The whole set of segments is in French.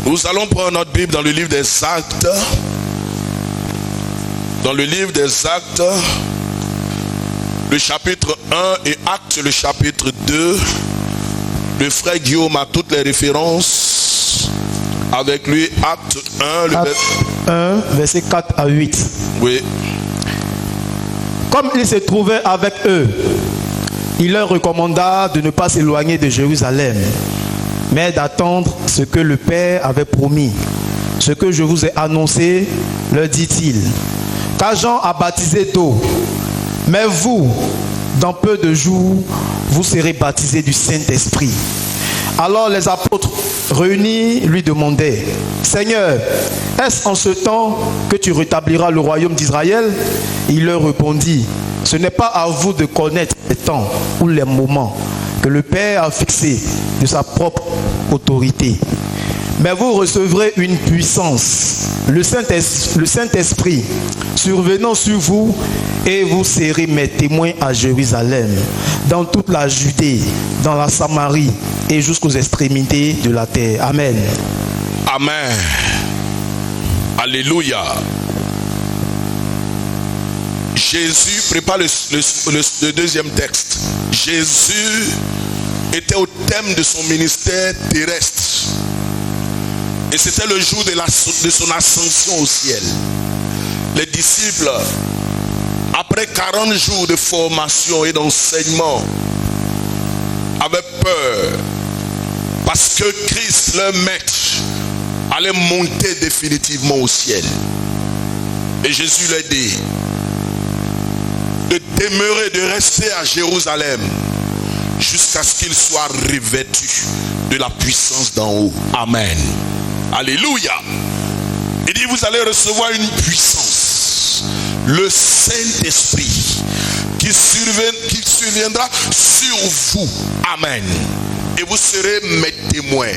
Nous allons prendre notre Bible dans le livre des Actes. Dans le livre des Actes, le chapitre 1 et Actes, le chapitre 2. Le frère Guillaume a toutes les références. Avec lui, Acte 1, Acte 1, verset 4 à 8. Oui. Comme il se trouvait avec eux, il leur recommanda de ne pas s'éloigner de Jérusalem, mais d'attendre ce que le Père avait promis. Ce que je vous ai annoncé, leur dit-il. Car Jean a baptisé d'eau, mais vous, dans peu de jours, vous serez baptisés du Saint-Esprit. Alors les apôtres réunis lui demandaient, Seigneur, est-ce en ce temps que tu rétabliras le royaume d'Israël? Il leur répondit, ce n'est pas à vous de connaître les temps ou les moments que le Père a fixés de sa propre autorité. Mais vous recevrez une puissance, le Saint-Esprit, survenant sur vous, et vous serez mes témoins à Jérusalem, dans toute la Judée, dans la Samarie, et jusqu'aux extrémités de la terre. Amen. Amen. Alléluia. Jésus, prépare le deuxième texte. Jésus était au thème de son ministère terrestre. Et c'était le jour de son ascension au ciel. Les disciples, après 40 jours de formation et d'enseignement, avaient peur parce que Christ, leur maître, allait monter définitivement au ciel. Et Jésus leur dit de demeurer, de rester à Jérusalem jusqu'à ce qu'il soit revêtu de la puissance d'en haut. Amen. Alléluia. Il dit, vous allez recevoir une puissance, le Saint-Esprit, qui surviendra sur vous. Amen. Et vous serez mes témoins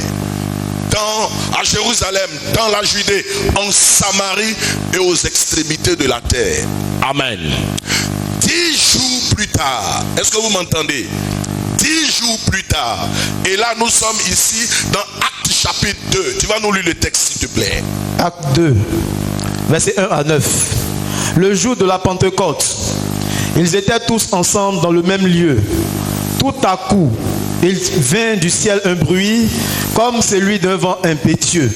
à Jérusalem, dans la Judée, en Samarie et aux extrémités de la terre. Amen. 10 jours plus tard, est-ce que vous m'entendez? 10 jours plus tard, et là nous sommes ici dans Actes chapitre 2. Tu vas nous lire le texte s'il te plaît. Acte 2, verset 1 à 9. Le jour de la Pentecôte, ils étaient tous ensemble dans le même lieu. Tout à coup, il vint du ciel un bruit comme celui d'un vent impétueux,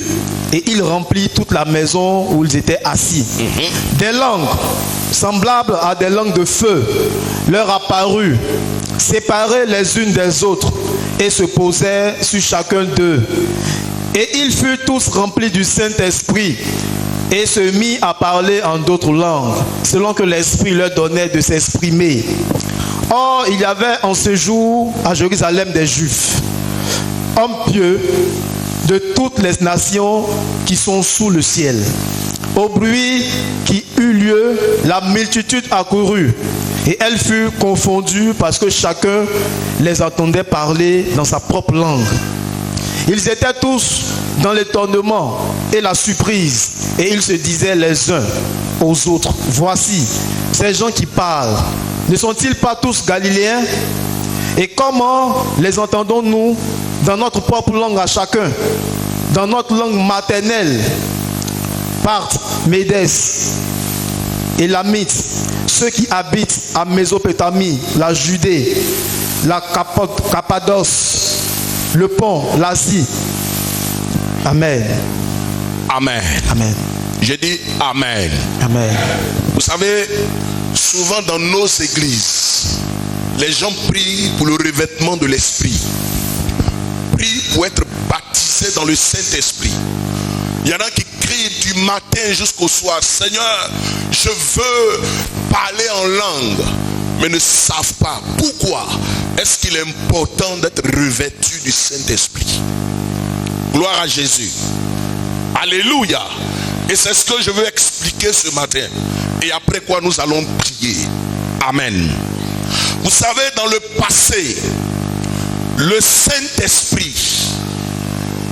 et il remplit toute la maison où ils étaient assis. Des langues semblables à des langues de feu leur apparurent, séparées les unes des autres, et se posaient sur chacun d'eux. Et ils furent tous remplis du Saint-Esprit et se mit à parler en d'autres langues, selon que l'Esprit leur donnait de s'exprimer. Or, il y avait en ce jour à Jérusalem des Juifs, hommes pieux de toutes les nations qui sont sous le ciel. Au bruit qui eut lieu, la multitude accourut, et elle fut confondue parce que chacun les entendait parler dans sa propre langue. Ils étaient tous dans l'étonnement et la surprise, et ils se disaient les uns aux autres, voici, ces gens qui parlent, ne sont-ils pas tous Galiléens? Et comment les entendons-nous dans notre propre langue à chacun, dans notre langue maternelle? Parthes, Médès, Élamites, ceux qui habitent à Mésopotamie, la Judée, la Cappadoce, le Pont, l'Asie. Amen. Amen. Amen. J'ai dit Amen. Amen. Vous savez, souvent dans nos églises, les gens prient pour le revêtement de l'Esprit. Prient pour être baptisés dans le Saint-Esprit. Il y en a qui crient du matin jusqu'au soir, Seigneur, je veux parler en langue, mais ne savent pas pourquoi est-ce qu'il est important d'être revêtu du Saint-Esprit. Gloire à Jésus. Alléluia. Et c'est ce que je veux expliquer ce matin. Et après quoi nous allons prier. Amen. Vous savez, dans le passé, le Saint-Esprit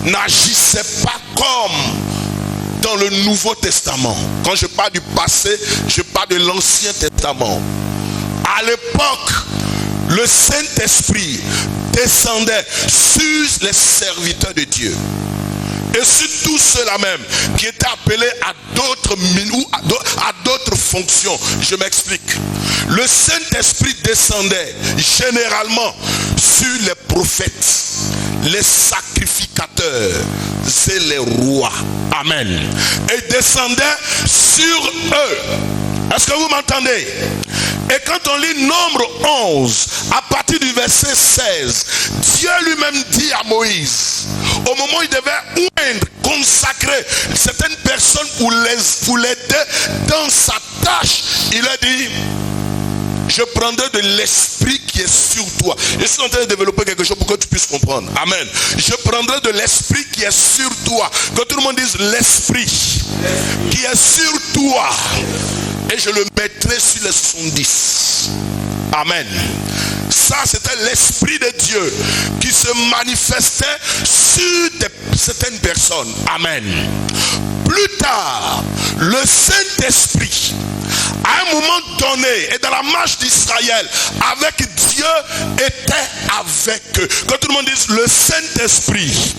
n'agissait pas comme dans le Nouveau Testament. Quand je parle du passé, je parle de l'Ancien Testament. À l'époque, le Saint-Esprit descendait sur les serviteurs de Dieu. Et sur tous ceux-là même qui étaient appelés à d'autres fonctions. Je m'explique. Le Saint-Esprit descendait généralement sur les prophètes, les sacrificateurs et les rois. Amen. Et descendait sur eux. Est-ce que vous m'entendez? Et quand on lit Nombre 11, à partir du verset 16, Dieu lui-même dit à Moïse, au moment où il devait oindre, consacrer certaines personnes pour l'aider dans sa tâche, il a dit, je prendrai de l'esprit qui est sur toi. Je suis en train de développer quelque chose pour que tu puisses comprendre. Amen. Je prendrai de l'esprit qui est sur toi. Que tout le monde dise l'esprit qui est sur toi. Et je le mettrai sur les 70. Amen. Ça, c'était l'esprit de Dieu qui se manifestait sur certaines personnes. Amen. Plus tard, le Saint-Esprit, à un moment donné, et dans la marche d'Israël, avec Dieu, était avec eux. Que tout le monde dise, le Saint-Esprit,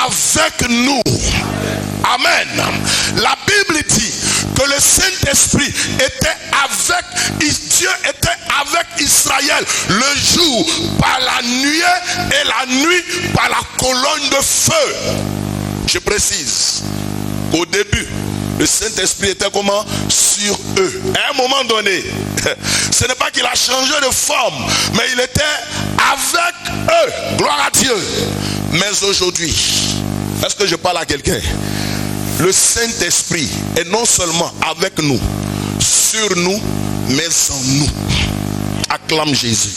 avec nous. Amen. La Bible dit que le Saint-Esprit était avec, Dieu était avec Israël le jour par la nuée et la nuit par la colonne de feu. Je précise, au début, le Saint-Esprit était comment? Sur eux. À un moment donné, ce n'est pas qu'il a changé de forme, mais il était avec eux. Gloire à Dieu. Mais aujourd'hui, est-ce que je parle à quelqu'un? Le Saint-Esprit est non seulement avec nous, sur nous, mais en nous. Acclame Jésus.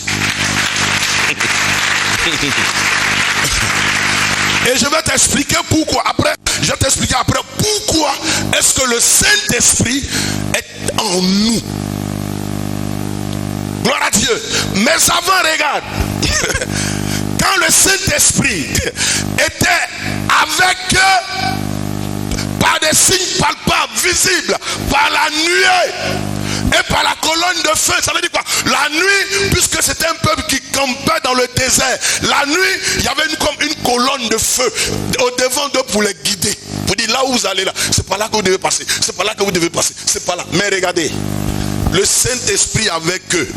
Et je vais t'expliquer pourquoi. Je vais t'expliquer après pourquoi est-ce que le Saint-Esprit est en nous. Gloire à Dieu. Mais avant, regarde. Quand le Saint-Esprit était avec eux, par des signes palpables, visibles, par la nuée et par la colonne de feu. Ça veut dire quoi? La nuit, puisque c'était un peuple qui campait dans le désert, la nuit, il y avait comme une colonne de feu au devant d'eux pour les guider. Vous dites, là où vous allez là, c'est pas là que vous devez passer, c'est pas là que vous devez passer, c'est pas là. Mais regardez, le Saint-Esprit avec eux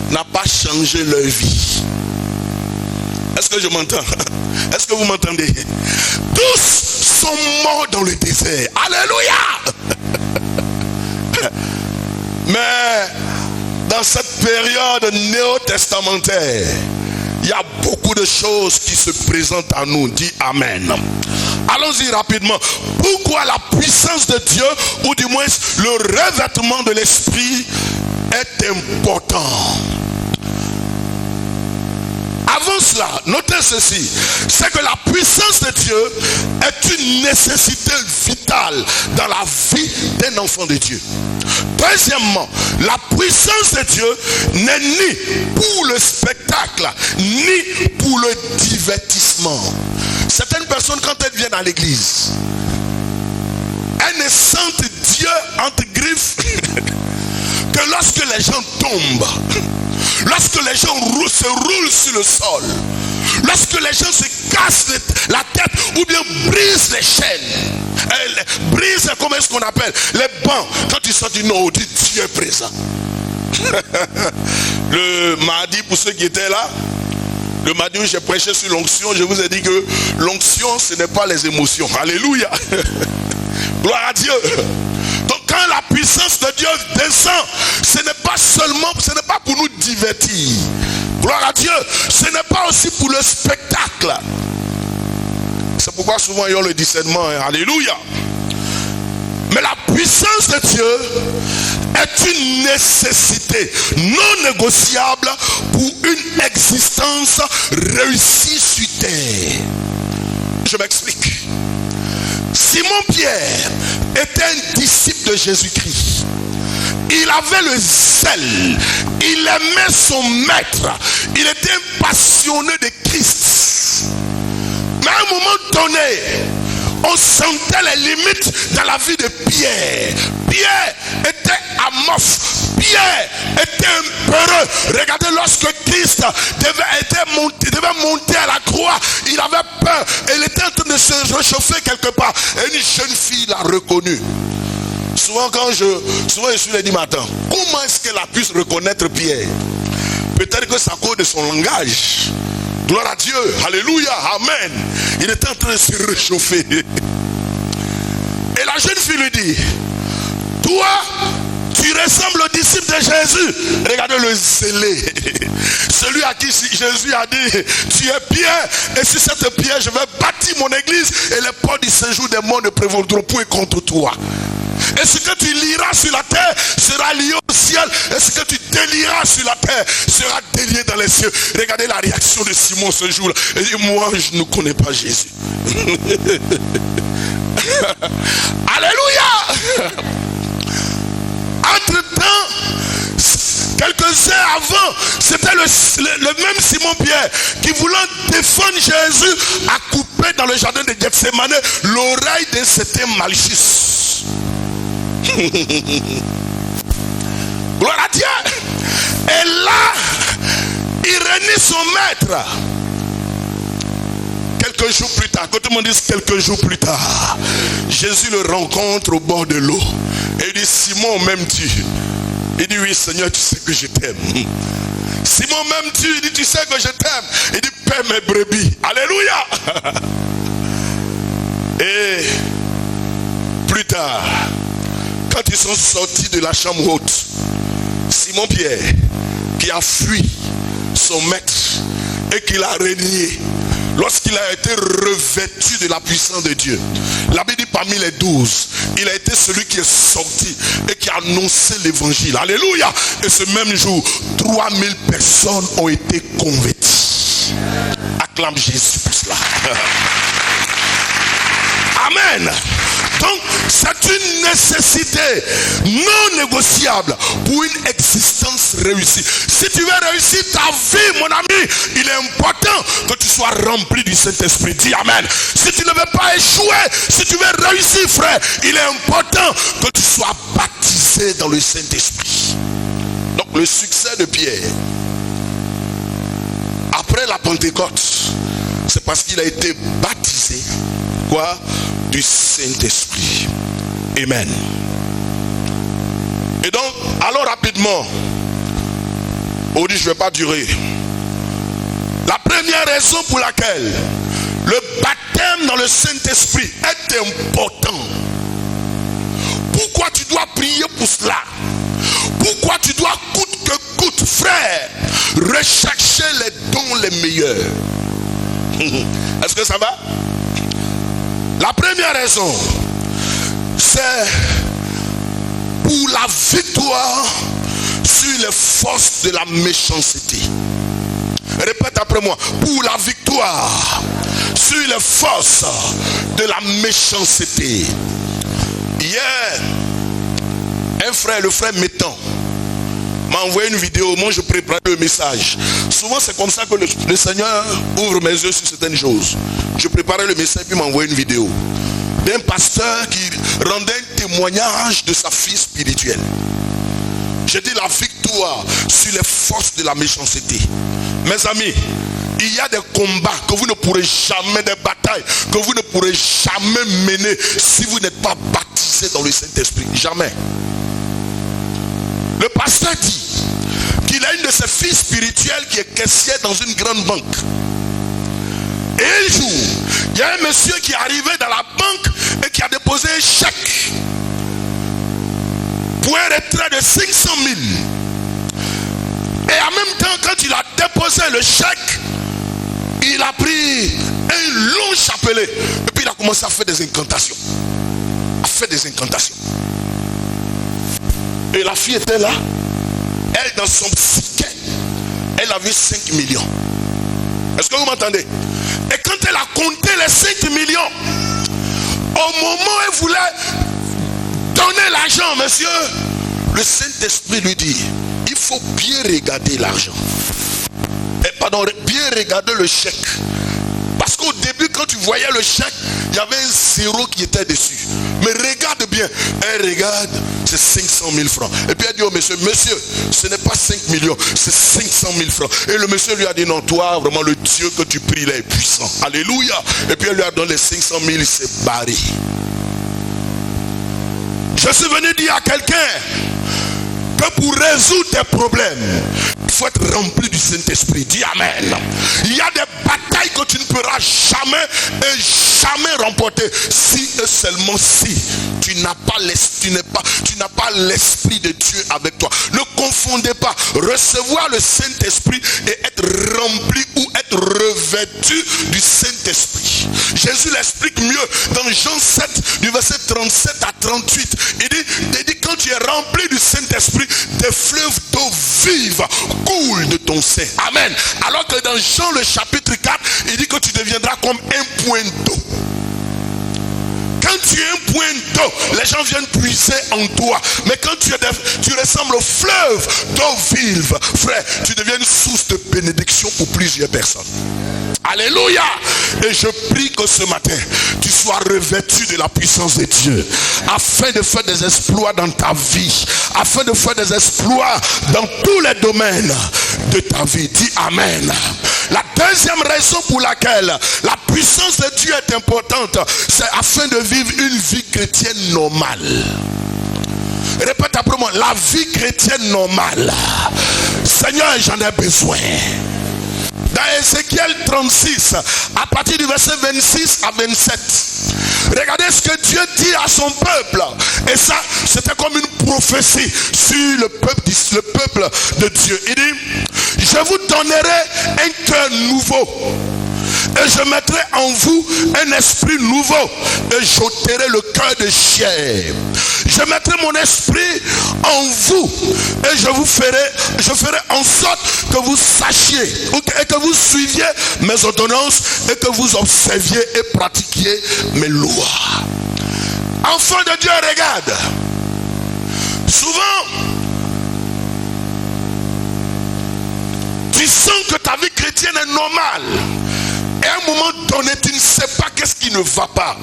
n'a pas changé leur vie. Est-ce que je m'entends? Est-ce que vous m'entendez? Tous sont morts dans le désert. Alléluia! Mais dans cette période néo-testamentaire, il y a beaucoup de choses qui se présentent à nous. Dis Amen. Allons-y rapidement. Pourquoi la puissance de Dieu, ou du moins le revêtement de l'Esprit, est important? Avant cela, notez ceci, c'est que la puissance de Dieu est une nécessité vitale dans la vie d'un enfant de Dieu. Deuxièmement, la puissance de Dieu n'est ni pour le spectacle, ni pour le divertissement. Certaines personnes, quand elles viennent à l'église, elles ne sentent Dieu entre griffes que lorsque les gens tombent. Lorsque les gens se roulent sur le sol, lorsque les gens se cassent la tête ou bien brisent les chaînes, brisent, comment est-ce qu'on appelle, les bancs, quand ils sont dit non, Dieu est présent. Le mardi, pour ceux qui étaient là, le mardi où j'ai prêché sur l'onction, je vous ai dit que l'onction, ce n'est pas les émotions. Alléluia. Gloire à Dieu. Donc quand la puissance de Dieu descend, ce n'est pas seulement, ce n'est pas pour nous divertir. Gloire à Dieu. Ce n'est pas aussi pour le spectacle. C'est pourquoi souvent ils ont le discernement. Alléluia. Mais la puissance de Dieu est une nécessité non négociable pour une existence réussie sur terre. Je m'explique. Simon-Pierre était un disciple de Jésus-Christ. Il avait le zèle. Il aimait son maître. Il était un passionné de Christ. Mais à un moment donné, on sentait les limites dans la vie de Pierre. Pierre était amorphe. Pierre était un peureux. Regardez, lorsque Christ devait monter à la croix, il avait peur. Il était en train de se réchauffer quelque part. Et une jeune fille l'a reconnu. Souvent je suis le dimanche matin, comment est-ce qu'elle a pu reconnaître Pierre? Peut-être que c'est à cause de son langage. Gloire à Dieu, alléluia, amen. Il était en train de se réchauffer. Et la jeune fille lui dit, toi, tu ressembles au disciple de Jésus. Regardez le zélé. Celui à qui Jésus a dit, tu es Pierre, et sur cette pierre, je vais bâtir mon église, et les portes du séjour des morts ne prévaudront point contre toi. Et ce que tu liras sur la terre sera lié au ciel. Et ce que tu délieras sur la terre sera délié dans les cieux. Regardez la réaction de Simon ce jour-là. Il dit, moi je ne connais pas Jésus. Alléluia. Entre-temps, quelques heures avant, c'était le même Simon-Pierre qui, voulant défendre Jésus, a coupé dans le jardin de Gethsemane l'oreille d'un certain Malchus. Gloire à Dieu. Et là, il renie son maître. Quelques jours plus tard, quand tout le monde dit quelques jours plus tard, Jésus le rencontre au bord de l'eau. Et il dit, Simon, m'aimes-tu? Il dit, oui Seigneur, tu sais que je t'aime. Simon, m'aimes-tu? Il dit, tu sais que je t'aime. Il dit, paie mes brebis. Alléluia. Et plus tard, quand ils sont sortis de la chambre haute, Simon Pierre, qui a fui son maître et qui l'a renié, lorsqu'il a été revêtu de la puissance de Dieu, la Bible dit parmi les 12, il a été celui qui est sorti et qui a annoncé l'évangile. Alléluia. Et ce même jour, 3000 personnes ont été converties. Acclame Jésus pour cela. Amen. Donc, c'est une nécessité non négociable pour une existence réussie. Si tu veux réussir ta vie, mon ami, il est important que tu sois rempli du Saint-Esprit. Dis Amen. Si tu ne veux pas échouer, si tu veux réussir, frère, il est important que tu sois baptisé dans le Saint-Esprit. Donc, le succès de Pierre, après la Pentecôte, c'est parce qu'il a été baptisé, quoi? Du Saint-Esprit. Amen. Et donc, allons rapidement. On dit, je ne vais pas durer. La première raison pour laquelle le baptême dans le Saint-Esprit est important. Pourquoi tu dois prier pour cela? Pourquoi tu dois coûte que coûte, frère, rechercher les dons les meilleurs? Est-ce que ça va? La première raison, c'est pour la victoire sur les forces de la méchanceté. Répète après moi. Pour la victoire sur les forces de la méchanceté. Hier, un frère, le frère Métan, m'a envoyé une vidéo. Moi je préparais le message. Souvent c'est comme ça que le Seigneur ouvre mes yeux sur certaines choses. Je préparais le message puis m'a envoyé une vidéo d'un pasteur qui rendait un témoignage de sa fille spirituelle. J'ai dit la victoire sur les forces de la méchanceté. Mes amis, il y a des combats que vous ne pourrez jamais, des batailles que vous ne pourrez jamais mener si vous n'êtes pas baptisé dans le Saint-Esprit. Jamais. Le pasteur dit qu'il a une de ses filles spirituelles qui est caissière dans une grande banque. Et un jour, il y a un monsieur qui est arrivé dans la banque et qui a déposé un chèque pour un retrait de 500 000. Et en même temps, quand il a déposé le chèque, il a pris un long chapelet et puis il a commencé à faire des incantations. Et la fille était là. Elle, dans son psyché, elle avait 5 millions. Est-ce que vous m'entendez? Et quand elle a compté les 5 millions, au moment où elle voulait donner l'argent, monsieur, le Saint-Esprit lui dit, il faut bien regarder l'argent. Et pardon, bien regarder le chèque. Parce que qu'au début, quand tu voyais le chèque, il y avait un zéro qui était dessus. Mais regarde bien. Elle regarde, c'est 500 000 francs. Et puis elle dit au monsieur, monsieur, ce n'est pas 5 millions, c'est 500 000 francs. Et le monsieur lui a dit, non, toi, vraiment, le Dieu que tu pries là est puissant. Alléluia. Et puis elle lui a donné les 500 000, il s'est barré. Je suis venu dire à quelqu'un que pour résoudre tes problèmes, il faut être rempli du Saint-Esprit. Dis Amen. Il y a des batailles que tu ne pourras jamais et jamais remporter si et seulement si tu n'as pas l'Esprit de Dieu avec toi. Ne confondez pas recevoir le Saint-Esprit et être rempli ou être revêtu du Saint-Esprit. Jésus l'explique mieux dans Jean 7 du verset 37 à 38. Il dit quand tu es rempli du Saint-Esprit, des fleuves d'eau vive coulent de ton sein. Amen. Alors que dans Jean le chapitre 4, il dit que tu deviendras comme un point d'eau. Quand tu es un point d'eau, les gens viennent puiser en toi. Mais quand tu ressembles au fleuve d'eau vive, frère, tu deviens une source de bénédiction pour plusieurs personnes. Alléluia. Et je prie que ce matin, tu sois revêtu de la puissance de Dieu, afin de faire des exploits dans ta vie, afin de faire des exploits dans tous les domaines de ta vie. Dis Amen. La deuxième raison pour laquelle la puissance de Dieu est importante, c'est afin de vivre une vie chrétienne normale. Répète après moi, la vie chrétienne normale. Seigneur, j'en ai besoin. Dans Ézéchiel 36, à partir du verset 26 à 27, regardez ce que Dieu dit à son peuple. Et ça, c'était comme une prophétie sur le peuple de Dieu. Il dit, je vous donnerai un cœur nouveau. Et je mettrai en vous un esprit nouveau. Et j'ôterai le cœur de chair. Je mettrai mon esprit en vous. Et je ferai en sorte que vous sachiez et que vous suiviez mes ordonnances et que vous observiez et pratiquiez mes lois. Enfant de Dieu, regarde. Souvent, tu sens que ta vie chrétienne est normale. Et à un moment donné, tu ne sais pas qu'est-ce qui ne va pas.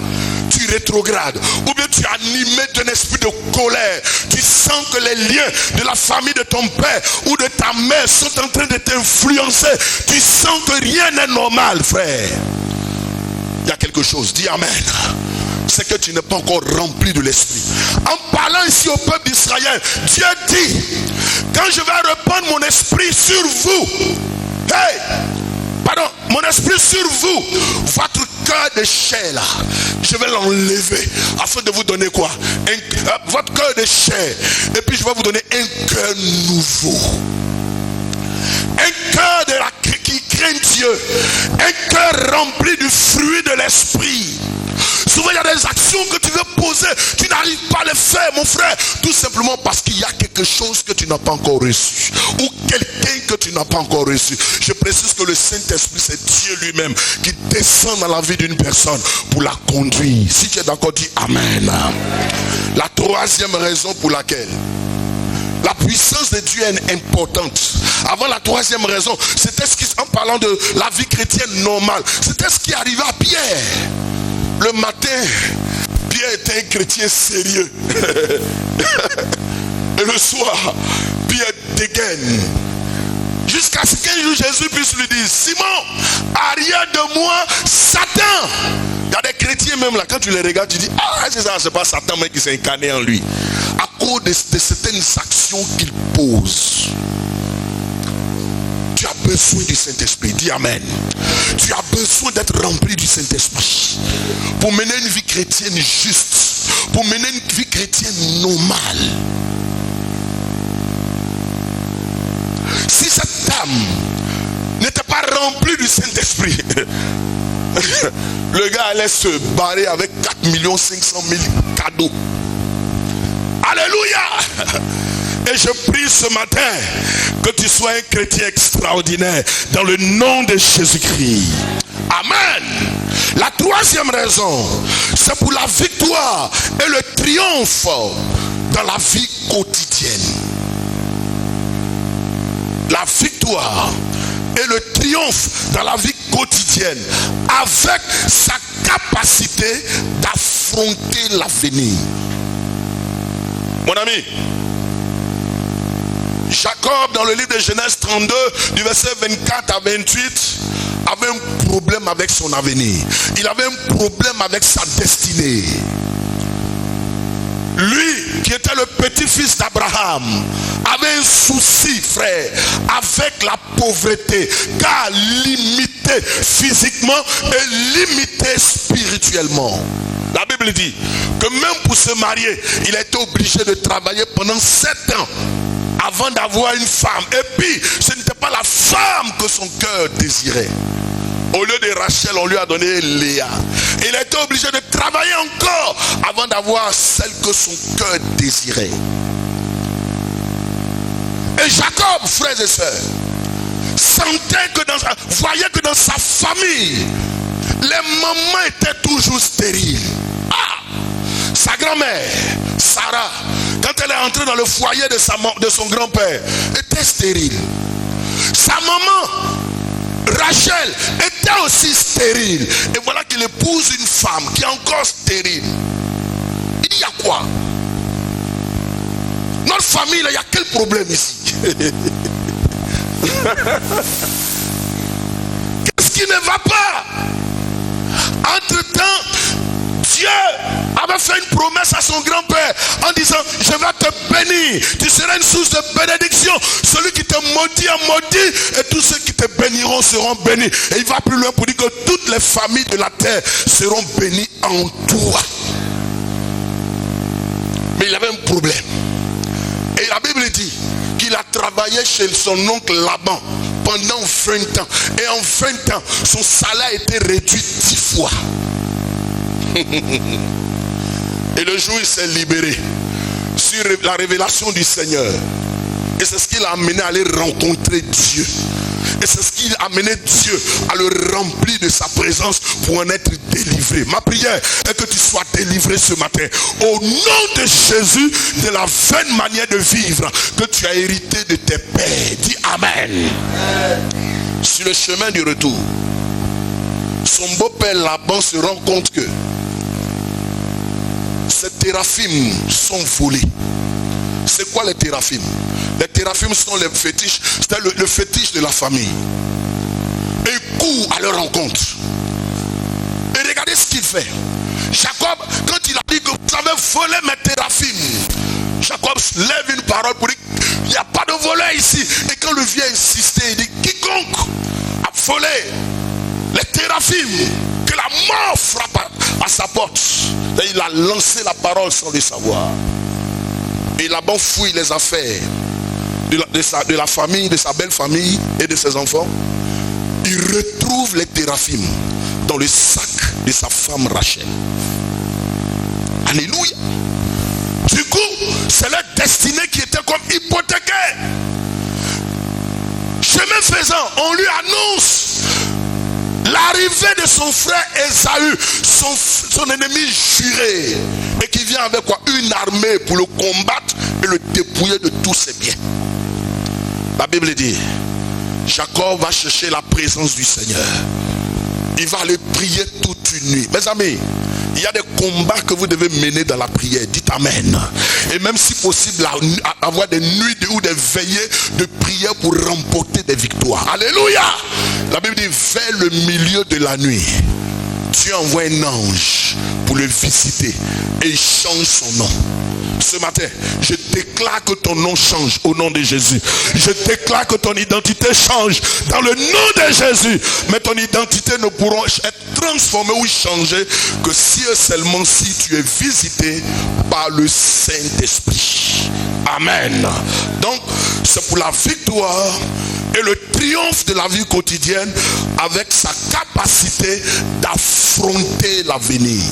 Tu rétrogrades. Ou bien tu es animé d'un esprit de colère. Tu sens que les liens de la famille de ton père ou de ta mère sont en train de t'influencer. Tu sens que rien n'est normal, frère. Il y a quelque chose. Dis Amen. C'est que tu n'es pas encore rempli de l'esprit. En parlant ici au peuple d'Israël, Dieu dit, quand je vais répandre mon esprit sur vous, mon esprit sur vous, votre cœur de chair là, je vais l'enlever afin de vous donner quoi? Votre cœur de chair. Et puis je vais vous donner un cœur nouveau. Un cœur qui craint Dieu. Un cœur rempli du fruit de l'esprit. Souvent il y a des actions que tu veux poser, tu n'arrives pas à les faire, mon frère, tout simplement parce qu'il y a quelque chose que tu n'as pas encore reçu, ou quelqu'un que tu n'as pas encore reçu. Je précise que le Saint-Esprit, c'est Dieu lui-même qui descend dans la vie d'une personne pour la conduire. Si tu es d'accord, dis Amen. La troisième raison pour laquelle la puissance de Dieu est importante. Avant la troisième raison, c'était en parlant de la vie chrétienne normale, c'était ce qui arrivait à Pierre. Le matin, Pierre était un chrétien sérieux. Et le soir, Pierre dégaine. Jusqu'à ce qu'un jour Jésus puisse lui dire, Simon, arrière de moi, Satan. Il y a des chrétiens même là, quand tu les regardes, tu dis, ah, c'est pas Satan mais qui s'est incarné en lui. À cause de certaines actions qu'il pose. Tu as besoin du Saint-Esprit, dis Amen. Tu as besoin d'être rempli du Saint-Esprit pour mener une vie chrétienne juste, pour mener une vie chrétienne normale. Si cette dame n'était pas remplie du Saint-Esprit, le gars allait se barrer avec 4 500 000 cadeaux. Alléluia. Et je prie ce matin que tu sois un chrétien extraordinaire dans le nom de Jésus-Christ. Amen. La troisième raison, c'est pour la victoire et le triomphe dans la vie quotidienne. La victoire et le triomphe dans la vie quotidienne. quotidienne avec sa capacité d'affronter l'avenir. Mon ami, Jacob, dans le livre de Genèse 32, du verset 24 à 28, avait un problème avec son avenir. Il avait un problème avec sa destinée. Lui, qui était le petit-fils d'Abraham, avait un souci, frère, avec la pauvreté, car limité physiquement et limité spirituellement. La Bible dit que même pour se marier, il a été obligé de travailler pendant 7 ans avant d'avoir une femme. Et puis, ce n'était pas la femme que son cœur désirait. Au lieu de Rachel, on lui a donné Léa. Il a été obligé de travailler encore avant d'avoir celle que son cœur désirait. Et Jacob, frères et sœurs, voyait que dans sa famille, les mamans étaient toujours stériles. Sa grand-mère, Sarah, quand elle est entrée dans le foyer de son grand-père, était stérile. Sa maman, Rachel, était aussi stérile. Et voilà qu'il épouse une femme qui est encore stérile. Il y a quoi? Notre famille, il y a quel problème ici? Qu'est-ce qui ne va pas? Entre-temps, Dieu avait fait une promesse à son grand-père en disant: je vais te bénir, tu seras une source de bénédiction. Celui qui te maudit a maudit, et tous ceux qui te béniront seront bénis. Et il va plus loin pour dire que toutes les familles de la terre seront bénies en toi. Mais il avait un problème. Et la Bible dit qu'il a travaillé chez son oncle Laban pendant 20 ans. Et en 20 ans, son salaire a été réduit 10 fois. Et le jour où il s'est libéré sur la révélation du Seigneur, et c'est ce qui l'a amené à aller rencontrer Dieu, et c'est ce qui a amené Dieu à le remplir de sa présence pour en être délivré. Ma prière est que tu sois délivré ce matin au nom de Jésus de la vaine manière de vivre que tu as hérité de tes pères. Dis Amen. Sur le chemin du retour, son beau-père Laban se rend compte que ces théraphim sont volés. C'est quoi les théraphim? Les théraphim sont les fétiches, c'est le fétiche de la famille. Et il court à leur rencontre. Et regardez ce qu'il fait. Jacob, quand il a dit que vous avez volé mes théraphim, Jacob lève une parole pour dire: il n'y a pas de voleur ici. Et quand le vieux insistait, il dit: quiconque a volé les théraphim, que la mort frappe à sa porte. Et il a lancé la parole sans le savoir. Et Laban fouille les affaires de la famille, de sa belle famille et de ses enfants. Il retrouve les théraphim dans le sac de sa femme Rachel. Alléluia. Du coup, c'est leur destinée qui était comme hypothéquée. Chemin faisant, on lui annonce l'arrivée de son frère Ésaü, son ennemi juré, et qui vient avec quoi? Une armée pour le combattre et le dépouiller de tous ses biens. La Bible dit, Jacob va chercher la présence du Seigneur. Il va aller prier toute une nuit. Mes amis, il y a des combats que vous devez mener dans la prière. Dites Amen. Et même si possible, avoir des nuits ou des veillées de prière pour remporter des victoires. Alléluia. La Bible dit, vers le milieu de la nuit, Dieu envoie un ange pour le visiter et il change son nom. Ce matin, je déclare que ton nom change au nom de Jésus. Je déclare que ton identité change dans le nom de Jésus. Mais ton identité ne pourra être transformée ou changée que si et seulement si tu es visité par le Saint-Esprit. Amen. Donc, c'est pour la victoire et le triomphe de la vie quotidienne avec sa capacité d'affronter l'avenir.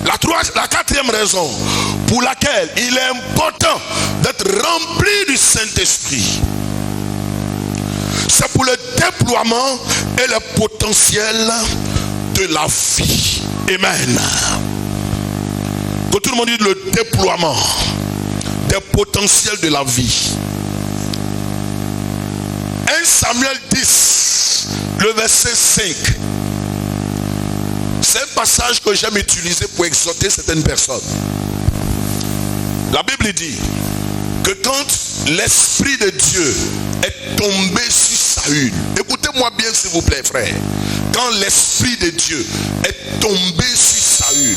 La quatrième raison pour laquelle il est important d'être rempli du Saint-Esprit, c'est pour le déploiement et le potentiel de la vie. Amen. Que tout le monde dise le déploiement des potentiels de la vie. 1 Samuel 10, le verset 5. C'est un passage que j'aime utiliser pour exhorter certaines personnes. La Bible dit que quand l'Esprit de Dieu est tombé sur Saül, écoutez-moi bien s'il vous plaît frère, quand l'Esprit de Dieu est tombé sur Saül,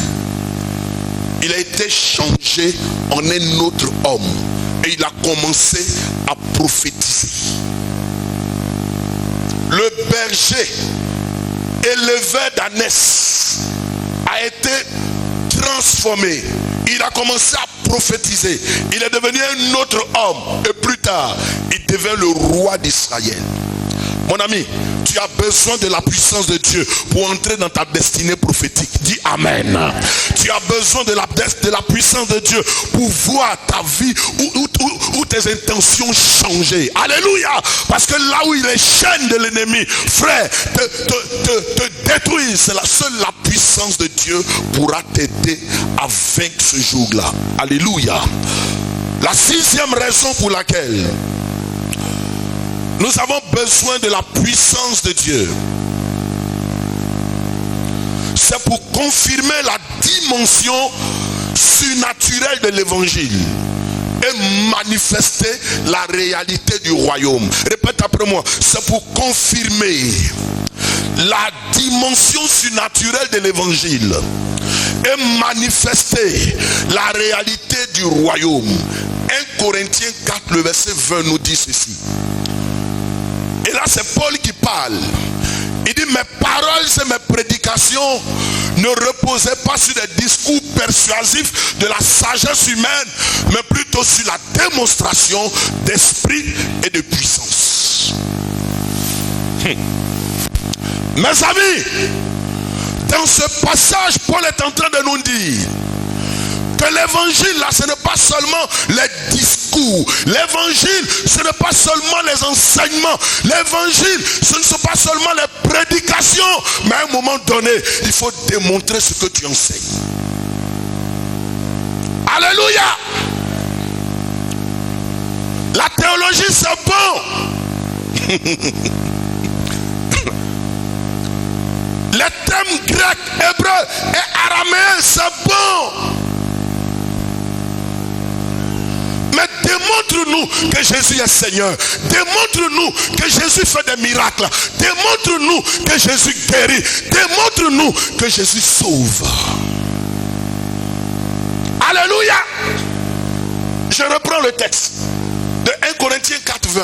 il a été changé en un autre homme et il a commencé à prophétiser. Le berger élevé d'ânesse a été transformé. Il a commencé à prophétiser. Il est devenu un autre homme. Et plus tard, il devient le roi d'Israël. Mon ami, tu as besoin de la puissance de Dieu pour entrer dans ta destinée prophétique. Dis Amen. Tu as besoin de la puissance de Dieu pour voir ta vie ou tes intentions changer. Alléluia. Parce que là où les chaînes de l'ennemi, frère, te détruisent, c'est seule la puissance de Dieu pourra t'aider à vaincre ce jour-là. Alléluia. La sixième raison pour laquelle nous avons besoin de la puissance de Dieu, c'est pour confirmer la dimension surnaturelle de l'évangile et manifester la réalité du royaume. Répète après moi, c'est pour confirmer la dimension surnaturelle de l'évangile et manifester la réalité du royaume. 1 Corinthiens 4, le verset 20 nous dit ceci. Et là c'est Paul qui parle. Il dit, mes paroles et mes prédications ne reposaient pas sur des discours persuasifs de la sagesse humaine, mais plutôt sur la démonstration d'esprit et de puissance. Mes amis, dans ce passage, Paul est en train de nous dire que l'évangile là, ce n'est pas seulement les discours. L'évangile, ce n'est pas seulement les enseignements. L'évangile, ce ne sont pas seulement les prédications. Mais à un moment donné, il faut démontrer ce que tu enseignes. Alléluia. La théologie, c'est bon. Les thèmes grecs, hébreux et araméens, c'est bon. Mais démontre-nous que Jésus est Seigneur. Démontre-nous que Jésus fait des miracles. Démontre-nous que Jésus guérit. Démontre-nous que Jésus sauve. Alléluia. Je reprends le texte de 1 Corinthiens 4, 20.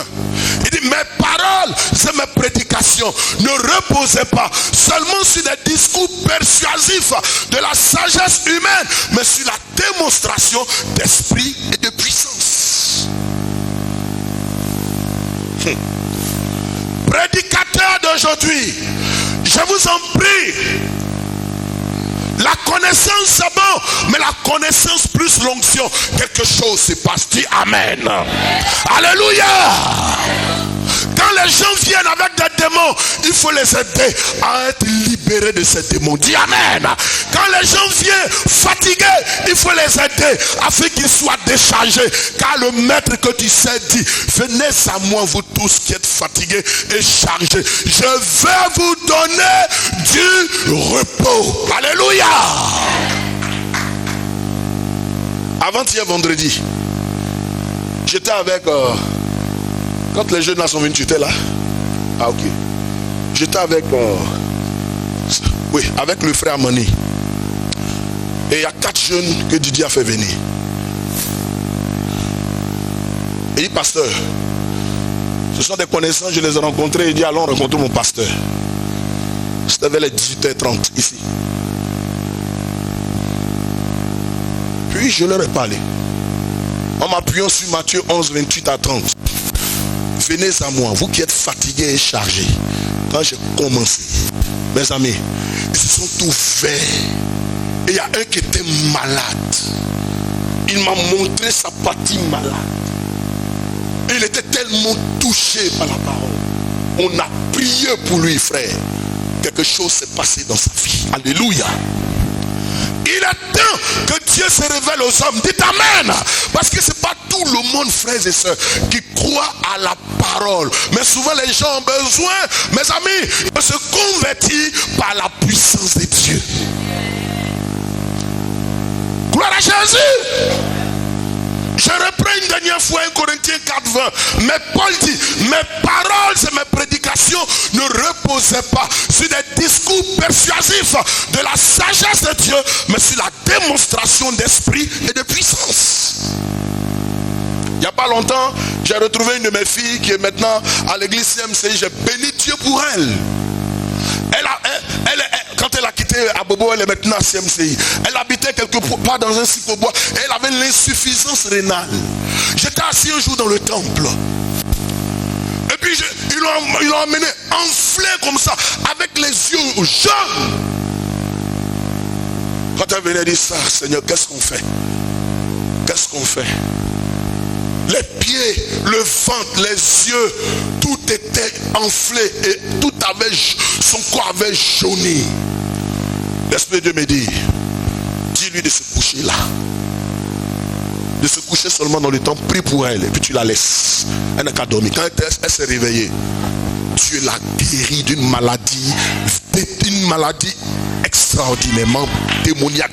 Il dit, mes paroles et mes prédications ne reposaient pas seulement sur des discours persuasifs de la sagesse humaine, mais sur la démonstration d'esprit et de puissance. Prédicateurs d'aujourd'hui, je vous en prie, la connaissance c'est bon, mais la connaissance plus l'onction, quelque chose se passe. Dis Amen. Alléluia. Quand les gens viennent avec des démons, il faut les aider à être libérés de ces démons. Dis Amen. Quand les gens viennent fatigués, il faut les aider afin qu'ils soient déchargés. Car le maître que tu sais dit, venez à moi vous tous qui êtes fatigués et chargés. Je vais vous donner du repos. Alléluia. Avant-hier vendredi, j'étais avec... quand les jeunes là sont venus, tu étais là? Ah ok. J'étais avec... avec le frère Mani. Et il y a 4 jeunes que Didier a fait venir. Et il dit, pasteur, ce sont des connaissances, je les ai rencontrés. Il dit, allons rencontrer mon pasteur. C'était vers les 18h30 ici. Puis je leur ai parlé. En m'appuyant sur Matthieu 11, 28 à 30. Venez à moi, vous qui êtes fatigués et chargés. Quand j'ai commencé, mes amis, ils se sont ouverts. Et il y a un qui était malade. Il m'a montré sa partie malade. Et il était tellement touché par la parole. On a prié pour lui, frère. Quelque chose s'est passé dans sa vie. Alléluia. Il est temps que Dieu se révèle aux hommes. Dites Amen. Parce que c'est pas tout le monde, frères et sœurs, qui croit à la parole. Mais souvent les gens ont besoin, mes amis, de se convertir par la puissance de Dieu. Gloire à Jésus. Je reprends une dernière fois 1 Corinthiens 4:20. Mais Paul dit, mes paroles et mes prédications ne reposaient pas sur des discours persuasifs de la sagesse de Dieu, mais sur la démonstration d'esprit et de puissance. Il n'y a pas longtemps, j'ai retrouvé une de mes filles qui est maintenant à l'église CMCI. J'ai béni Dieu pour elle. Quand elle a quitté Abobo, elle est maintenant à CMCI. Elle habitait quelque part dans un cyclobois et elle avait l'insuffisance rénale. J'étais assis un jour dans le temple. Et puis ils l'ont emmené enflé comme ça, avec les yeux jaunes. Quand elle venait dire ça, Seigneur, qu'est-ce qu'on fait? Qu'est-ce qu'on fait? Les pieds, le ventre, les yeux, tout était enflé et tout avait, son corps avait jauni. L'Esprit de Dieu me dit, dis-lui de se coucher là. De se coucher seulement dans le temps, prie pour elle et puis tu la laisses. Elle n'a qu'à dormir. Quand elle s'est réveillée, Dieu l'a guérie d'une maladie extraordinairement démoniaque.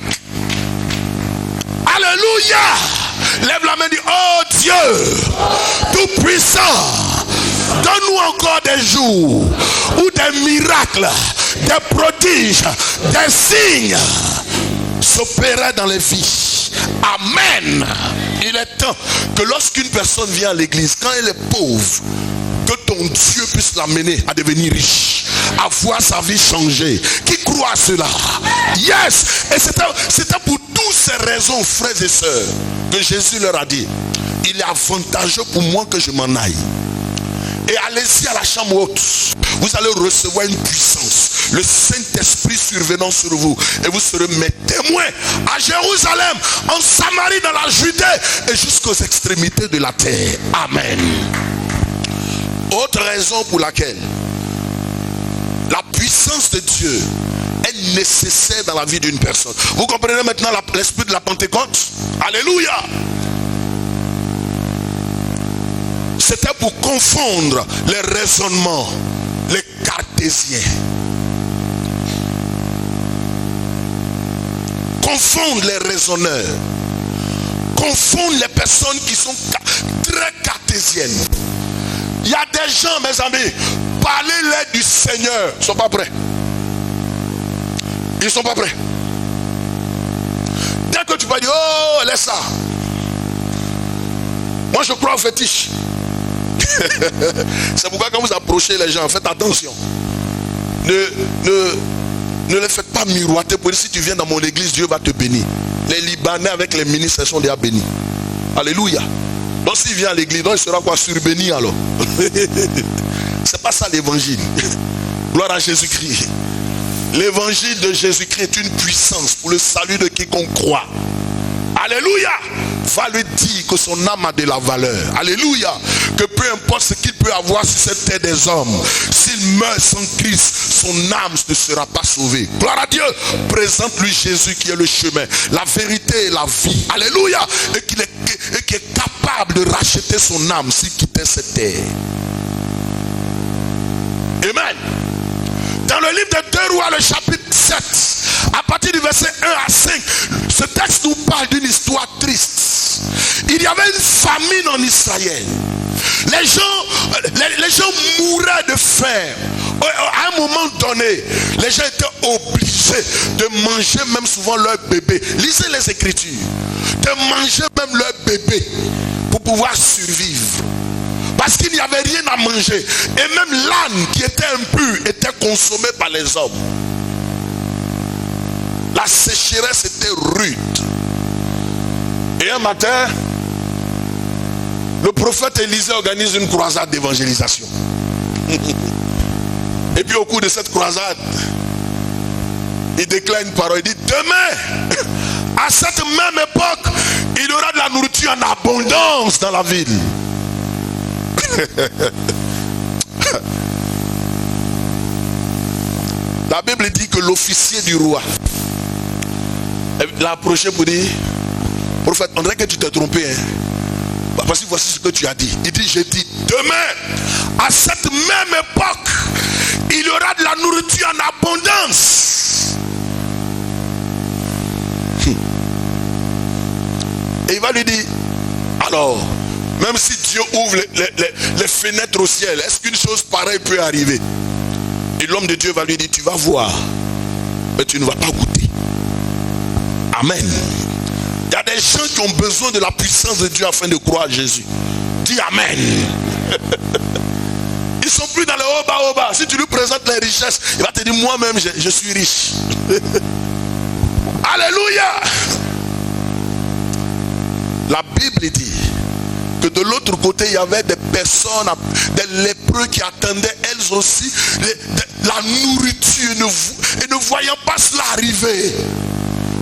Alléluia! Lève la main et dis, oh Dieu, tout puissant, donne-nous encore des jours où des miracles, des prodiges, des signes s'opéraient dans les vies. Amen. Il est temps que lorsqu'une personne vient à l'église, quand elle est pauvre, que ton Dieu puisse l'amener à devenir riche, à voir sa vie changer. Qui croit à cela? Yes. Et c'était pour toutes ces raisons, frères et sœurs, que Jésus leur a dit, il est avantageux pour moi que je m'en aille. Et allez-y à la chambre haute. Vous allez recevoir une puissance, le Saint-Esprit survenant sur vous. Et vous serez mes témoins à Jérusalem, en Samarie, dans la Judée et jusqu'aux extrémités de la terre. Amen. Autre raison pour laquelle la puissance de Dieu est nécessaire dans la vie d'une personne. Vous comprenez maintenant l'esprit de la Pentecôte? Alléluia. C'était pour confondre les raisonnements, les cartésiens. Confondre les raisonneurs. Confondre les personnes qui sont très cartésiennes. Il y a des gens, mes amis, parlez-leur du Seigneur. Ils ne sont pas prêts. Ils ne sont pas prêts. Dès que tu vas dire, oh, laisse ça. Moi, je crois au fétiche. C'est pourquoi quand vous approchez les gens, faites attention. Ne les faites pas miroiter pour dire, si tu viens dans mon église, Dieu va te bénir. Les Libanais avec les ministres sont déjà bénis. Alléluia. Donc s'il vient à l'église, donc il sera quoi? Surbéni alors. C'est pas ça l'évangile. Gloire à Jésus-Christ. L'évangile de Jésus-Christ est une puissance pour le salut de quiconque croit. Alléluia. Va lui dire que son âme a de la valeur. Alléluia. Que peu importe ce qu'il peut avoir sur cette terre des hommes, s'il meurt sans Christ, son âme ne sera pas sauvée. Gloire à Dieu. Présente-lui Jésus qui est le chemin, la vérité et la vie. Alléluia. Et qui est capable de racheter son âme s'il quittait cette terre. Amen. Dans le livre de 2 Rois, le chapitre 7, à partir du verset 1 à 5, ce texte nous parle d'une histoire triste. Il y avait une famine en Israël. Les gens mouraient de faim. À un moment donné, les gens étaient obligés de manger même souvent leur bébé. Lisez les Écritures. De manger même leur bébé pour pouvoir survivre. Parce qu'il n'y avait rien à manger. Et même l'âne qui était impur était consommé par les hommes. La sécheresse était rude. Et un matin, le prophète Élisée organise une croisade d'évangélisation. Et puis au cours de cette croisade, il déclare une parole. Il dit, demain, à cette même époque, il y aura de la nourriture en abondance dans la ville. La Bible dit que l'officier du roi l'a approché pour dire, prophète, on dirait que tu t'es trompé. Hein? Parce que voici ce que tu as dit. Il dit, j'ai dit, demain, à cette même époque, il y aura de la nourriture en abondance. Et il va lui dire, alors, même si Dieu ouvre les fenêtres au ciel, est-ce qu'une chose pareille peut arriver? Et l'homme de Dieu va lui dire, tu vas voir, mais tu ne vas pas goûter. Amen. Il y a des gens qui ont besoin de la puissance de Dieu afin de croire à Jésus. Dis Amen. Ils ne sont plus dans le haut bas. Si tu lui présentes les richesses, il va te dire, moi-même, je suis riche. Alléluia. La Bible dit que de l'autre côté, il y avait des personnes, des lépreux qui attendaient elles aussi la nourriture et ne voyant pas cela arriver,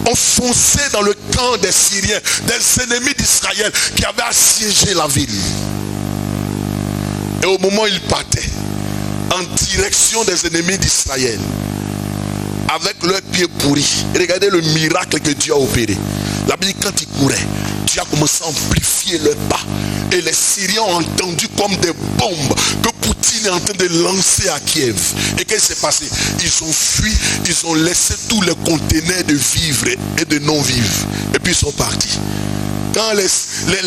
ont foncé dans le camp des Syriens, des ennemis d'Israël qui avaient assiégé la ville. Et au moment où ils partaient en direction des ennemis d'Israël, avec leurs pieds pourris, regardez le miracle que Dieu a opéré. La Bible dit, quand ils couraient, Dieu a commencé à amplifier leurs pas. Et les Syriens ont entendu comme des bombes que Poutine est en train de lancer à Kiev. Et qu'est-ce qui s'est passé? Ils ont fui, ils ont laissé tous les conteneurs de vivres et de non-vivres. Et puis ils sont partis. Quand les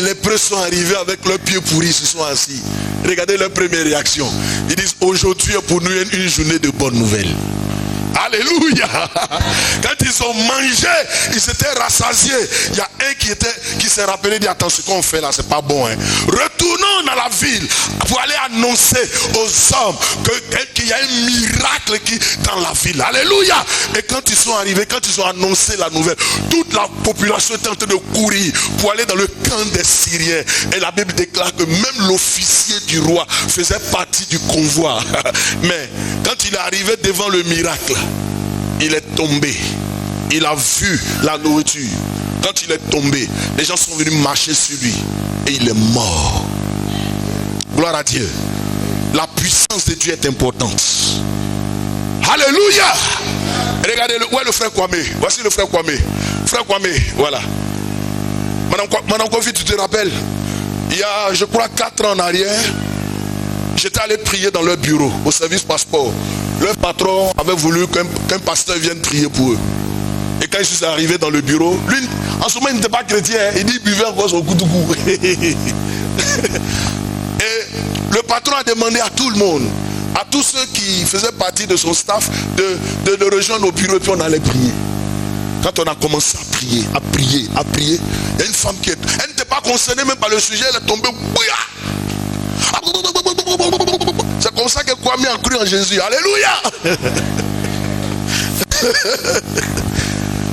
lépreux sont arrivés avec leurs pieds pourris, ils se sont assis. Regardez leur première réaction. Ils disent, aujourd'hui est pour nous une journée de bonnes nouvelles. Alléluia. Quand ils ont mangé, ils s'étaient rassasiés. Il y a un qui s'est rappelé, dit, attends, ce qu'on fait là, c'est pas bon. Hein. Retournons dans la ville pour aller annoncer aux hommes qu'il y a un miracle dans la ville. Alléluia. Et quand ils sont arrivés, quand ils ont annoncé la nouvelle, toute la population était en train de courir pour aller dans le camp des Syriens. Et la Bible déclare que même l'officier du roi faisait partie du convoi. Mais quand il est arrivé devant le miracle, il est tombé. Il a vu la nourriture. Quand il est tombé, les gens sont venus marcher sur lui. Et il est mort. Gloire à Dieu. La puissance de Dieu est importante. Alléluia. Regardez, où est le frère Kwame? Voici le frère Kwame. Frère Kwame, voilà. Madame Kofi, tu te rappelles? Il y a, je crois, 4 ans en arrière, j'étais allé prier dans leur bureau, au service passeport. Leur patron avait voulu qu'un pasteur vienne prier pour eux. Et quand je suis arrivé dans le bureau, lui, en ce moment, il n'était pas chrétien. Il dit, il buvait encore son coudougou. Et le patron a demandé à tout le monde, à tous ceux qui faisaient partie de son staff, de rejoindre au bureau et puis on allait prier. Quand on a commencé à prier, il y a une femme elle n'était pas concernée même par le sujet, elle est tombée. C'est comme ça que Kwame a cru en Jésus. Alléluia.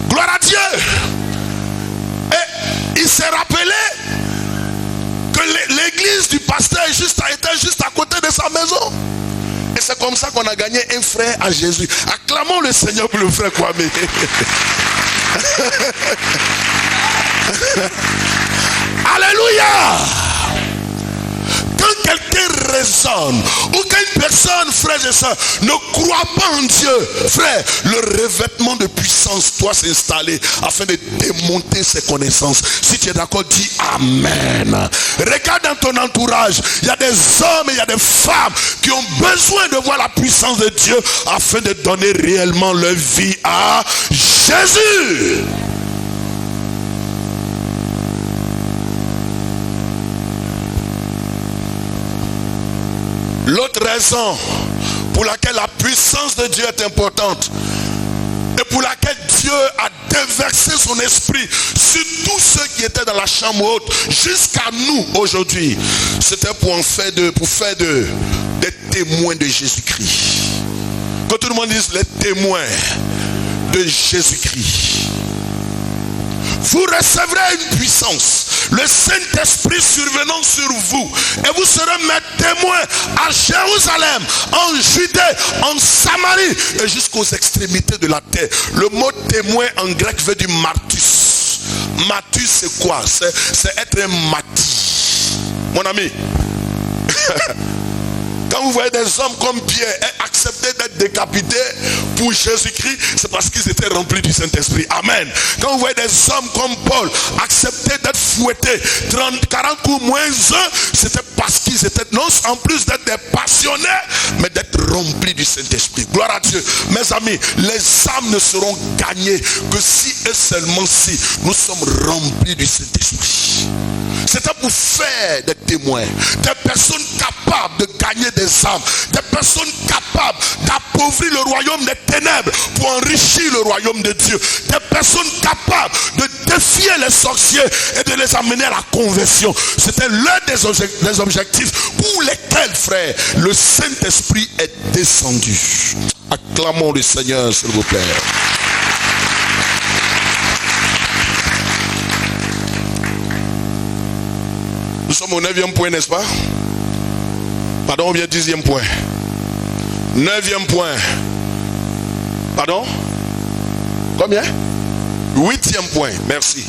Gloire à Dieu. Et il s'est rappelé que l'église du pasteur était juste à côté de sa maison. Et c'est comme ça qu'on a gagné un frère à Jésus. Acclamons le Seigneur pour le frère Kwame. Alléluia. Quand quelqu'un raisonne, ou quand une personne, frère et soeur, ne croit pas en Dieu, frère, le revêtement de puissance doit s'installer afin de démonter ses connaissances. Si tu es d'accord, dis Amen. Regarde dans ton entourage, il y a des hommes et il y a des femmes qui ont besoin de voir la puissance de Dieu afin de donner réellement leur vie à Jésus. L'autre raison pour laquelle la puissance de Dieu est importante et pour laquelle Dieu a déversé son esprit sur tous ceux qui étaient dans la chambre haute jusqu'à nous aujourd'hui, c'était pour faire des témoins de Jésus-Christ. Que tout le monde dise les témoins de Jésus-Christ. Vous recevrez une puissance, le Saint-Esprit survenant sur vous, et vous serez mes témoins à Jérusalem, en Judée, en Samarie et jusqu'aux extrémités de la terre. Le mot témoin en grec veut dire martus. Martus c'est quoi? C'est être un martyr. Mon ami, quand Quand vous voyez des hommes comme Pierre accepter d'être décapités pour Jésus-Christ, c'est parce qu'ils étaient remplis du Saint-Esprit. Amen. Quand vous voyez des hommes comme Paul accepter d'être fouettés 40 coups moins 1, c'était parce qu'ils étaient, non en plus d'être des passionnés, mais d'être remplis du Saint-Esprit. Gloire à Dieu. Mes amis, les âmes ne seront gagnées que si et seulement si nous sommes remplis du Saint-Esprit. C'était pour faire des témoins, des personnes capables de gagner des âmes, des personnes capables d'appauvrir le royaume des ténèbres pour enrichir le royaume de Dieu, des personnes capables de défier les sorciers et de les amener à la conversion. C'était l'un des objectifs pour lesquels, frère, le Saint-Esprit est descendu. Acclamons le Seigneur, s'il vous plaît. Nous sommes au 9e point, n'est-ce pas? Pardon, ou bien 10e point? 9e point. Pardon? Combien? 8e point, merci.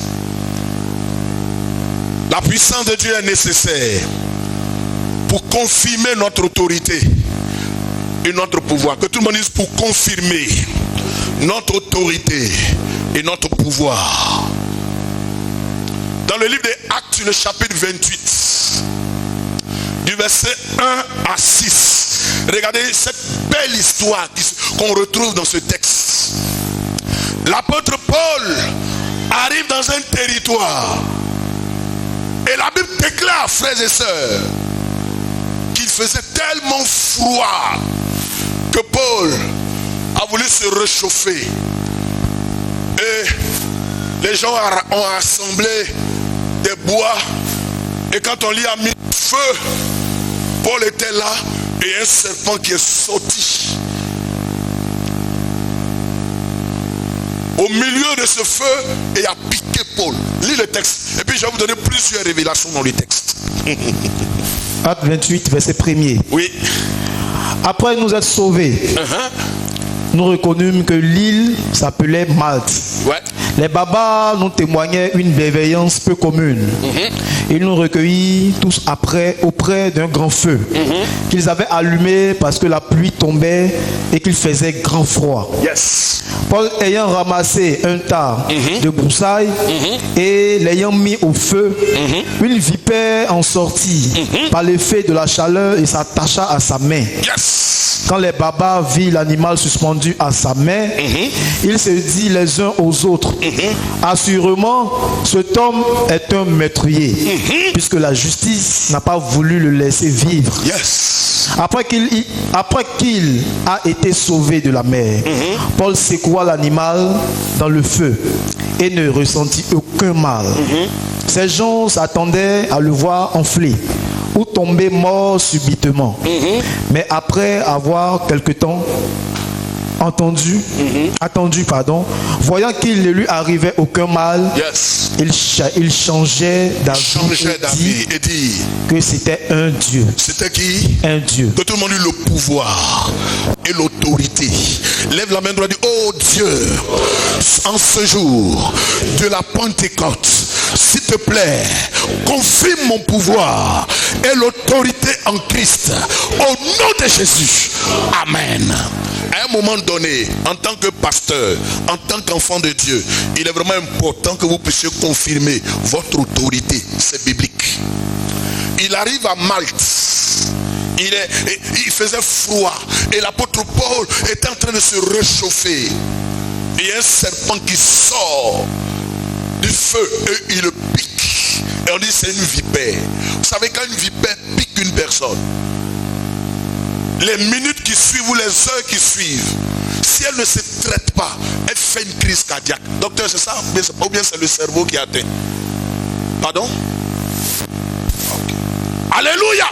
La puissance de Dieu est nécessaire pour confirmer notre autorité et notre pouvoir. Que tout le monde dise pour confirmer notre autorité et notre pouvoir. Dans le livre des Actes, le chapitre 28, du verset 1 à 6, regardez cette belle histoire qu'on retrouve dans ce texte. L'apôtre Paul arrive dans un territoire et la Bible déclare, frères et sœurs, qu'il faisait tellement froid que Paul a voulu se réchauffer. Et les gens ont rassemblé des bois. Et quand on lui a mis le feu, Paul était là et un serpent qui est sorti. Au milieu de ce feu, et a piqué Paul. Lis le texte. Et puis je vais vous donner plusieurs révélations dans le texte. Acte 28, verset 1er. Oui. Après nous être sauvés, nous reconnûmes que l'île s'appelait Malte. Ouais. Les barbares nous témoignaient une bienveillance peu commune. Ils nous recueillirent tous auprès d'un grand feu qu'ils avaient allumé parce que la pluie tombait et qu'il faisait grand froid. Yes. Paul ayant ramassé un tas de broussailles et l'ayant mis au feu, une vipère en sortit par l'effet de la chaleur et s'attacha à sa main. Yes. Quand les barbares virent l'animal suspendu à sa main, ils se dirent les uns aux autres, assurément, cet homme est un meurtrier, puisque la justice n'a pas voulu le laisser vivre. Yes. Après qu'il a été sauvé de la mer, Paul secoua l'animal dans le feu et ne ressentit aucun mal. Ces gens s'attendaient à le voir enfler ou tomber mort subitement. Mais après avoir quelque temps attendu, voyant qu'il ne lui arrivait aucun mal, Yes. il changeait d'avis et dit que c'était un Dieu. C'était qui? Un Dieu. Que tout le monde eut le pouvoir et l'autorité. Lève la main droite et dit, oh Dieu, en ce jour de la Pentecôte, s'il te plaît, confirme mon pouvoir et l'autorité en Christ. Au nom de Jésus. Amen. À un moment donné, en tant que pasteur, en tant qu'enfant de Dieu, il est vraiment important que vous puissiez confirmer votre autorité. C'est biblique. Il arrive à Malte. Il faisait froid. Et l'apôtre Paul était en train de se réchauffer. Il y a un serpent qui sort du feu et il le pique. Et on dit c'est une vipère. Vous savez, quand une vipère pique une personne, les minutes qui suivent ou les heures qui suivent, si elle ne se traite pas, elle fait une crise cardiaque. Docteur, c'est ça? Ou bien c'est le cerveau qui atteint? Pardon? Okay. Alléluia!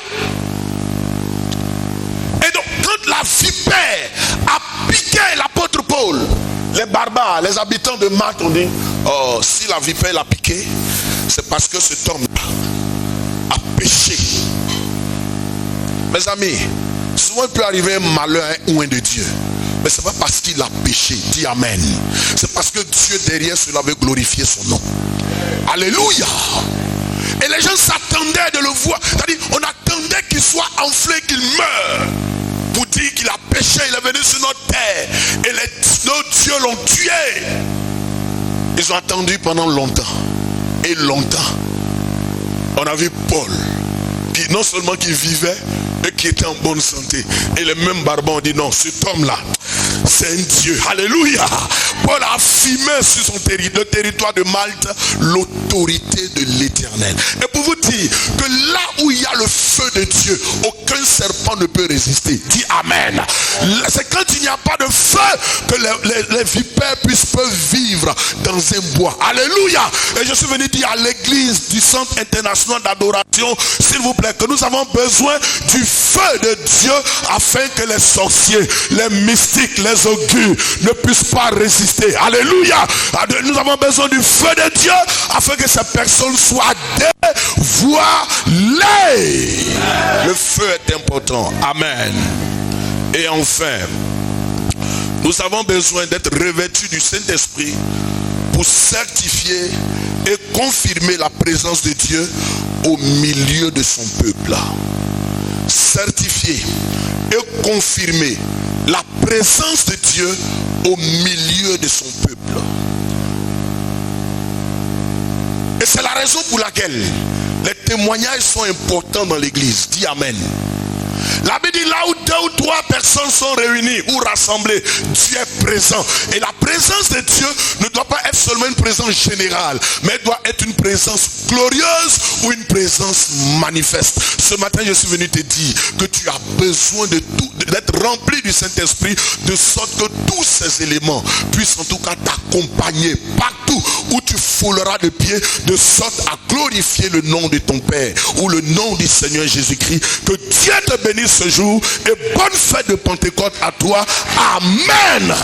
Et donc, quand la vipère a piqué l'apôtre Paul, les barbares, les habitants de Malte ont dit, oh, si la vipère l'a piqué, c'est parce que cet homme a péché. Mes amis, souvent il peut arriver un malheur à un oint de Dieu. Mais ce n'est pas parce qu'il a péché. Dis Amen. C'est parce que Dieu derrière cela veut glorifier son nom. Alléluia. Et les gens s'attendaient de le voir. C'est-à-dire, on attendait qu'il soit enflé, qu'il meure. Pour dire qu'il a péché, il est venu sur notre terre. Et nos dieux l'ont tué. Ils ont attendu pendant longtemps. Et longtemps. On a vu Paul, qui non seulement qui vivait, mais qui était en bonne santé. Et les mêmes barbons ont dit non, cet homme-là, c'est un Dieu. Alléluia. Paul a affirmé sur le territoire de Malte l'autorité de l'Éternel. Et pour vous dire que là où il y a le feu de Dieu, aucun serpent ne peut résister. Dis Amen. C'est quand il n'y a pas de feu que les vipères peuvent vivre dans un bois. Alléluia. Et je suis venu dire à l'église du Centre international d'adoration, s'il vous plaît, que nous avons besoin du feu de Dieu afin que les sorciers, les mystiques, les augures ne puissent pas résister. Alléluia. Nous avons besoin du feu de Dieu afin que ces personnes soient dévoilées. Le feu est important. Amen. Et enfin, nous avons besoin d'être revêtus du Saint-Esprit pour certifier et confirmer la présence de Dieu au milieu de son peuple. Certifier et confirmer la présence de Dieu au milieu de son peuple. Et c'est la raison pour laquelle les témoignages sont importants dans l'église. Dis Amen. La Bible dit là où 2 ou 3 personnes sont réunies ou rassemblées, Dieu est présent. Et la présence de Dieu ne doit pas être seulement une présence générale, mais doit être une présence glorieuse ou une présence manifeste. Ce matin, je suis venu te dire que tu as besoin d'être rempli du Saint-Esprit, de sorte que tous ces éléments puissent en tout cas t'accompagner partout où tu fouleras de pieds, de sorte à glorifier le nom de ton Père ou le nom du Seigneur Jésus-Christ. Que Dieu te bénisse ce jour et bonne fête de Pentecôte à toi. Amen.